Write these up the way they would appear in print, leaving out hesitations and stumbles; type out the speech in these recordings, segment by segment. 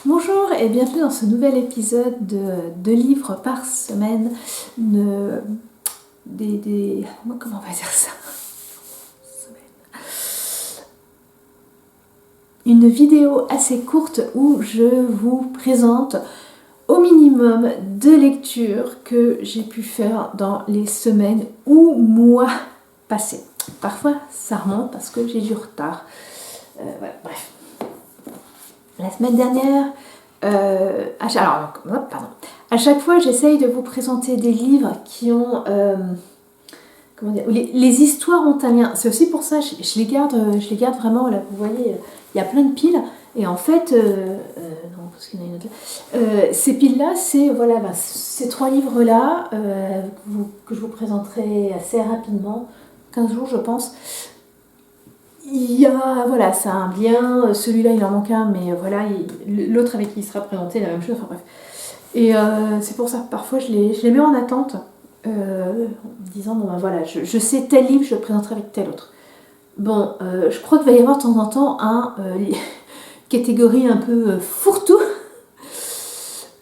Bonjour et bienvenue dans ce nouvel épisode de 2 livres par semaine. Comment on va dire ça? Une vidéo assez courte où je vous présente au minimum 2 lectures que j'ai pu faire dans les semaines ou mois passés. Parfois ça remonte parce que j'ai du retard. Voilà, bref. La semaine dernière, à chaque fois, j'essaye de vous présenter des livres qui ont, comment dire, les histoires ont un lien. C'est aussi pour ça, je les garde vraiment. Là, vous voyez, il y a plein de piles. Et en fait, non, parce qu'il y en a une autre là. Ces piles-là, c'est voilà, ces 3 livres-là que je vous présenterai assez rapidement, 15 jours, je pense. Il y a, voilà, ça a un lien, celui-là il en manque un, mais voilà, l'autre avec qui il sera présenté, la même chose, enfin bref. Et c'est pour ça, parfois je les mets en attente, en me disant, bon ben voilà, je sais tel livre, je le présenterai avec tel autre. Bon, je crois qu'il va y avoir de temps en temps catégorie un peu fourre-tout,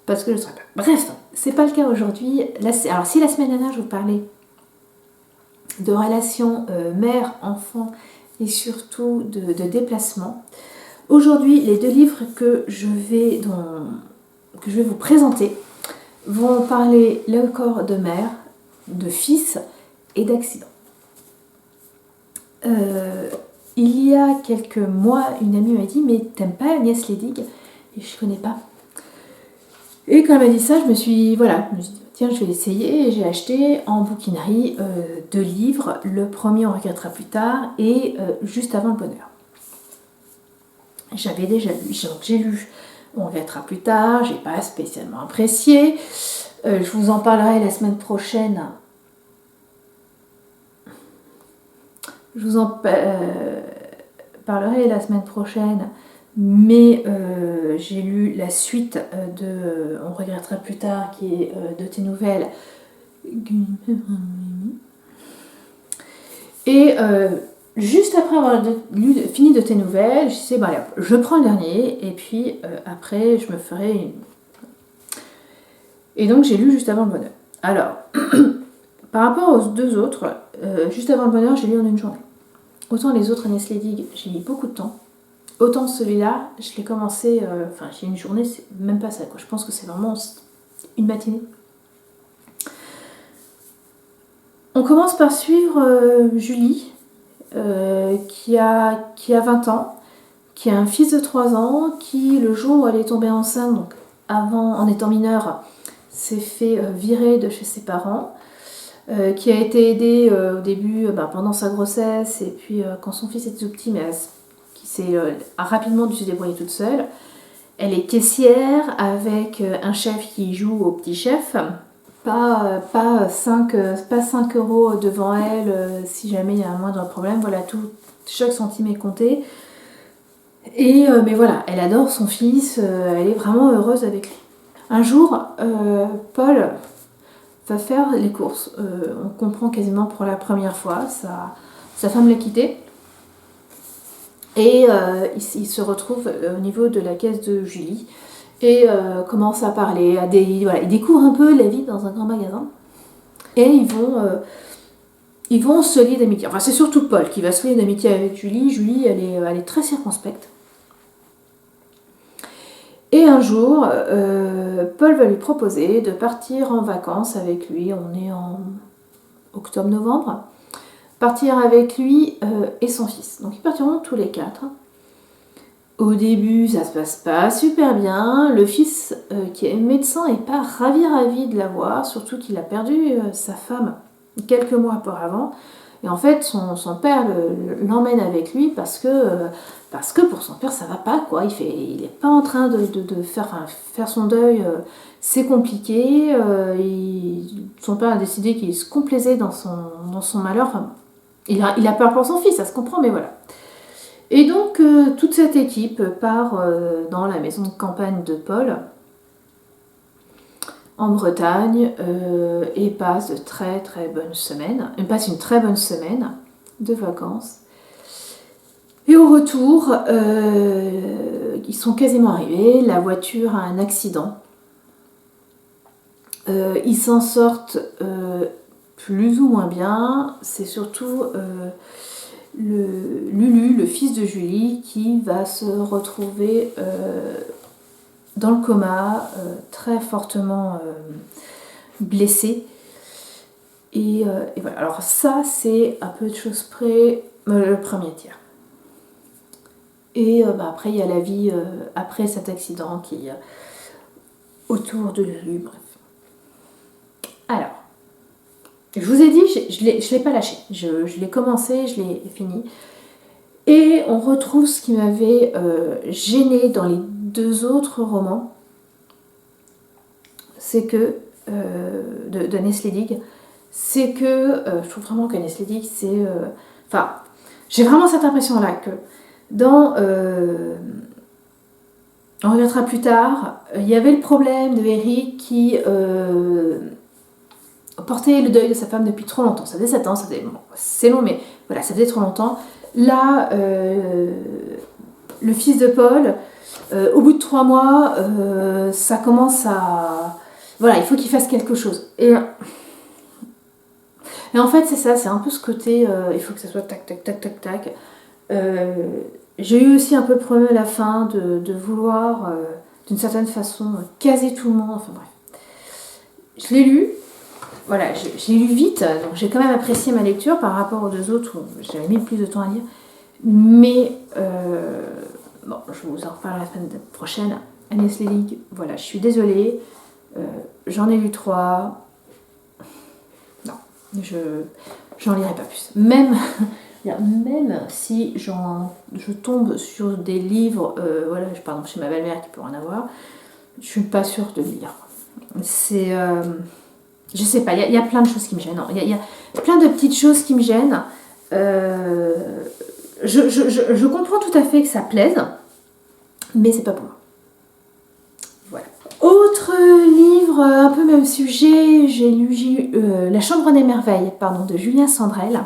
parce que je ne sais pas. Bref, c'est pas le cas aujourd'hui. Alors si la semaine dernière je vous parlais de relations mère-enfant, et surtout de déplacement. Aujourd'hui, les 2 livres que je vais vous présenter vont parler le corps de mère, de fils et d'accident. Il y a quelques mois, une amie m'a dit « Mais t'aimes pas Agnès Ledig ?» Et je connais pas. Et quand elle m'a dit ça, je me suis dit tiens, je vais l'essayer. Et j'ai acheté en bouquinerie 2 livres. Le premier, on regrettera plus tard, et Juste avant le bonheur. J'avais déjà lu, j'ai lu On regrettera plus tard, j'ai pas spécialement apprécié. Je vous en parlerai la semaine prochaine. Mais j'ai lu la suite de On regrettera plus tard, qui est de tes nouvelles. Et juste après avoir fini de tes nouvelles, je disais, bah, allez, je prends le dernier, et puis après, je me ferai une... Et donc, j'ai lu Juste avant le bonheur. Alors, par rapport aux 2 autres, Juste avant le bonheur, j'ai lu en une journée. Autant les autres, Agnès Ledig, j'ai mis beaucoup de temps. Autant celui-là, je l'ai commencé, j'ai une journée, c'est même pas ça, quoi. Je pense que c'est vraiment une matinée. On commence par suivre Julie, qui a 20 ans, qui a un fils de 3 ans, qui, le jour où elle est tombée enceinte, donc en étant mineure, s'est fait virer de chez ses parents, qui a été aidée au début pendant sa grossesse, et puis quand son fils était tout petit, mais qui s'est rapidement dû se débrouiller toute seule. Elle est caissière avec un chef qui joue au petit chef. Pas 5 € devant elle si jamais il y a un moindre problème. Voilà, chaque centime est compté. Et mais voilà, elle adore son fils, elle est vraiment heureuse avec lui. Un jour, Paul va faire les courses. On comprend quasiment pour la première fois, sa femme l'a quitté. Et il se retrouve au niveau de la caisse de Julie et commence à parler. Il découvre un peu la vie dans un grand magasin. Et ils vont se lier d'amitié. Enfin, c'est surtout Paul qui va se lier d'amitié avec Julie. Julie, elle est très circonspecte. Et un jour, Paul va lui proposer de partir en vacances avec lui. On est en octobre-novembre. Partir avec lui et son fils. Donc ils partiront tous les 4. Au début, ça se passe pas super bien. Le fils, qui est médecin, est pas ravi de la voir, surtout qu'il a perdu sa femme quelques mois auparavant. Et en fait, son père l'emmène avec lui parce que pour son père, ça va pas, quoi. Il est pas en train de faire son deuil. C'est compliqué. Son père a décidé qu'il se complaisait dans son malheur. Enfin, il a peur pour son fils, ça se comprend, mais voilà. Et donc, toute cette équipe part dans la maison de campagne de Paul, en Bretagne, et passe une très bonne semaine de vacances. Et au retour, ils sont quasiment arrivés, la voiture a un accident. Ils s'en sortent plus ou moins bien. C'est surtout Lulu, le fils de Julie, qui va se retrouver dans le coma, très fortement blessé. Et voilà. Alors ça, c'est à peu de choses près le premier tiers. Et après, il y a la vie après cet accident qui est autour de Lulu, bref. Alors, je vous ai dit, je ne l'ai pas lâché. Je l'ai commencé, je l'ai fini. Et on retrouve ce qui m'avait gêné dans les 2 autres romans. C'est que, de Nestlé Dig, c'est que, je trouve vraiment que Nestlé Dig, c'est... Enfin, j'ai vraiment cette impression-là que dans... on reviendra plus tard, il y avait le problème de Eric qui... porter le deuil de sa femme depuis trop longtemps. Ça faisait 7 ans, bon, c'est long, mais voilà, ça faisait trop longtemps. Là, le fils de Paul, au bout de 3 mois, ça commence à... Voilà, il faut qu'il fasse quelque chose. Et en fait, c'est ça, c'est un peu ce côté, il faut que ça soit tac, tac, tac, tac, tac. J'ai eu aussi un peu le problème à la fin de vouloir, d'une certaine façon, caser tout le monde. Enfin bref. Je l'ai lu. Voilà, je l'ai lu vite, donc j'ai quand même apprécié ma lecture par rapport aux 2 autres où j'avais mis plus de temps à lire. Mais, bon, je vous en reparle la semaine prochaine. Nestlé Dig, voilà, je suis désolée. J'en ai lu 3. Non, j'en lirai pas plus. Même si je tombe sur des livres, voilà, par exemple chez ma belle-mère qui peut en avoir, je suis pas sûre de lire. C'est... je sais pas, il y a plein de choses qui me gênent. Il y a plein de petites choses qui me gênent. Je comprends tout à fait que ça plaise, mais c'est pas pour moi. Voilà. Autre livre, un peu même sujet, j'ai lu La Chambre des Merveilles, de Julien Sandrel.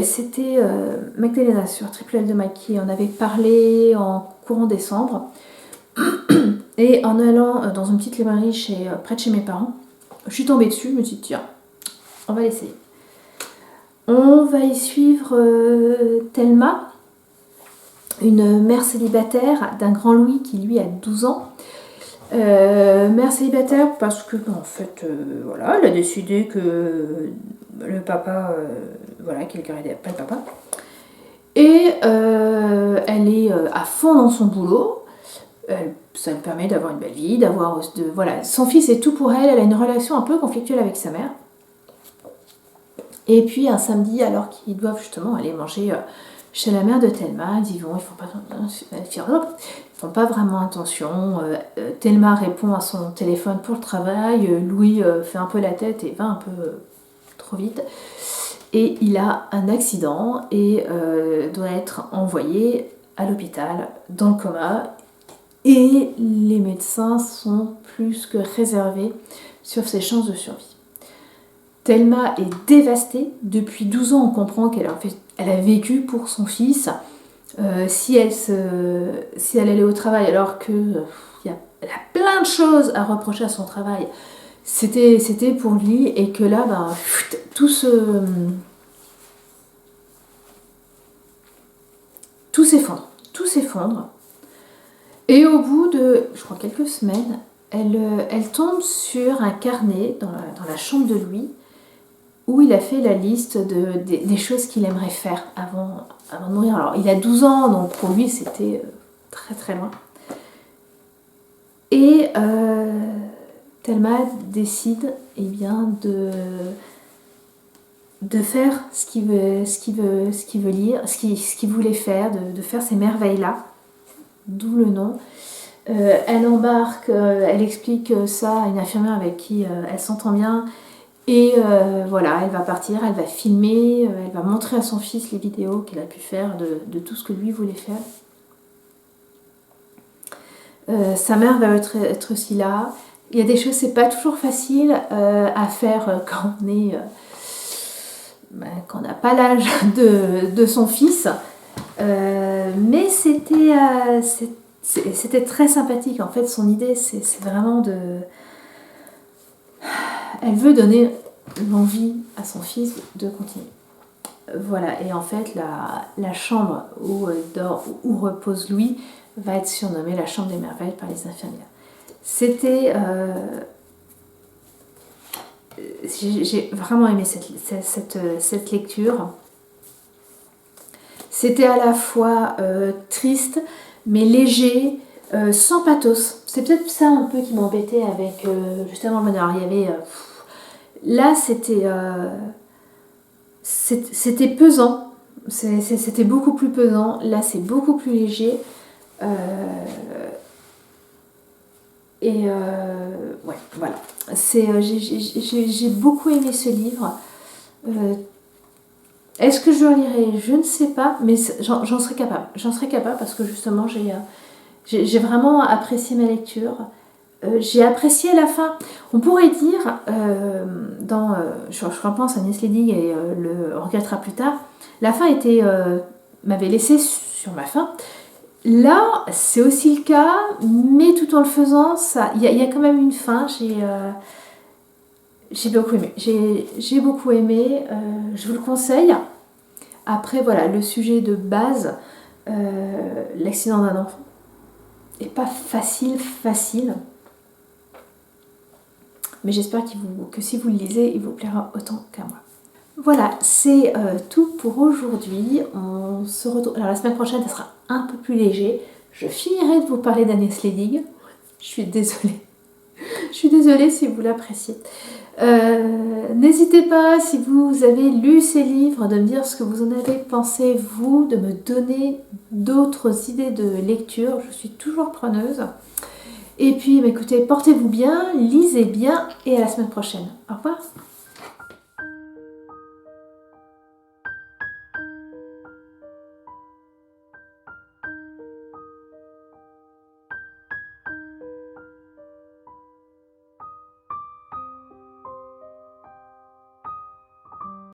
C'était Magdalena sur Triple L de Maki, on avait parlé en courant décembre. Et en allant dans une petite librairie près de chez mes parents, je suis tombée dessus, je me suis dit tiens, on va l'essayer. On va y suivre Thelma, une mère célibataire d'un grand Louis qui lui a 12 ans. Mère célibataire parce que en fait, voilà, elle a décidé que le papa, voilà, qu'elle ne gardait pas le papa. Et elle est à fond dans son boulot. Ça lui permet d'avoir une belle vie, voilà, son fils est tout pour elle. Elle a une relation un peu conflictuelle avec sa mère. Et puis un samedi, alors qu'ils doivent justement aller manger chez la mère de Thelma, ils y vont, ils font pas vraiment attention. Thelma répond à son téléphone pour le travail, Louis fait un peu la tête et va un peu trop vite. Et il a un accident et doit être envoyé à l'hôpital dans le coma. Et les médecins sont plus que réservés sur ses chances de survie. Thelma est dévastée. Depuis 12 ans, on comprend qu'elle a vécu pour son fils. Si elle allait au travail alors qu'elle a plein de choses à reprocher à son travail, c'était pour lui, et que là, tout s'effondre. Et au bout de, je crois, quelques semaines, elle tombe sur un carnet dans la chambre de Louis où il a fait la liste des choses qu'il aimerait faire avant de mourir. Alors, il a 12 ans, donc pour lui, c'était très très loin. Et Thelma décide de faire ce qu'il voulait faire, de faire ces merveilles-là. D'où le nom. Elle embarque, elle explique ça à une infirmière avec qui elle s'entend bien. Et voilà, elle va partir, elle va filmer, elle va montrer à son fils les vidéos qu'elle a pu faire de tout ce que lui voulait faire. Sa mère va être aussi là. Il y a des choses, c'est pas toujours facile à faire quand on est... quand on n'a pas l'âge de son fils. Mais c'était très sympathique. En fait, son idée, c'est vraiment de... Elle veut donner l'envie à son fils de continuer. Voilà, et en fait, la chambre où repose Louis va être surnommée la chambre des merveilles par les infirmières. C'était... j'ai vraiment aimé cette lecture. C'était à la fois triste, mais léger, sans pathos. C'est peut-être ça un peu qui m'embêtait avec justement le bonheur. Il y avait... là, c'était pesant. C'était beaucoup plus pesant. Là, c'est beaucoup plus léger. Ouais, voilà. J'ai beaucoup aimé ce livre. Est-ce que je le lirai? Je ne sais pas, mais j'en serais capable. J'en serais capable parce que justement, j'ai vraiment apprécié ma lecture. J'ai apprécié la fin. On pourrait dire, je repense à Agnès Ledig et le regrettera plus tard, la fin m'avait laissé sur ma faim. Là, c'est aussi le cas, mais tout en le faisant, il y a quand même une fin. J'ai beaucoup aimé. J'ai beaucoup aimé. Je vous le conseille. Après, voilà, le sujet de base, l'accident d'un enfant, n'est pas facile. Mais j'espère que si vous le lisez, il vous plaira autant qu'à moi. Voilà, c'est tout pour aujourd'hui. On se retrouve. Alors la semaine prochaine, ça sera un peu plus léger. Je finirai de vous parler d'Agnès Ledig. Je suis désolée. Je suis désolée si vous l'appréciez. N'hésitez pas, si vous avez lu ces livres, de me dire ce que vous en avez pensé, vous, de me donner d'autres idées de lecture. Je suis toujours preneuse. Et puis, écoutez, portez-vous bien, lisez bien et à la semaine prochaine. Au revoir.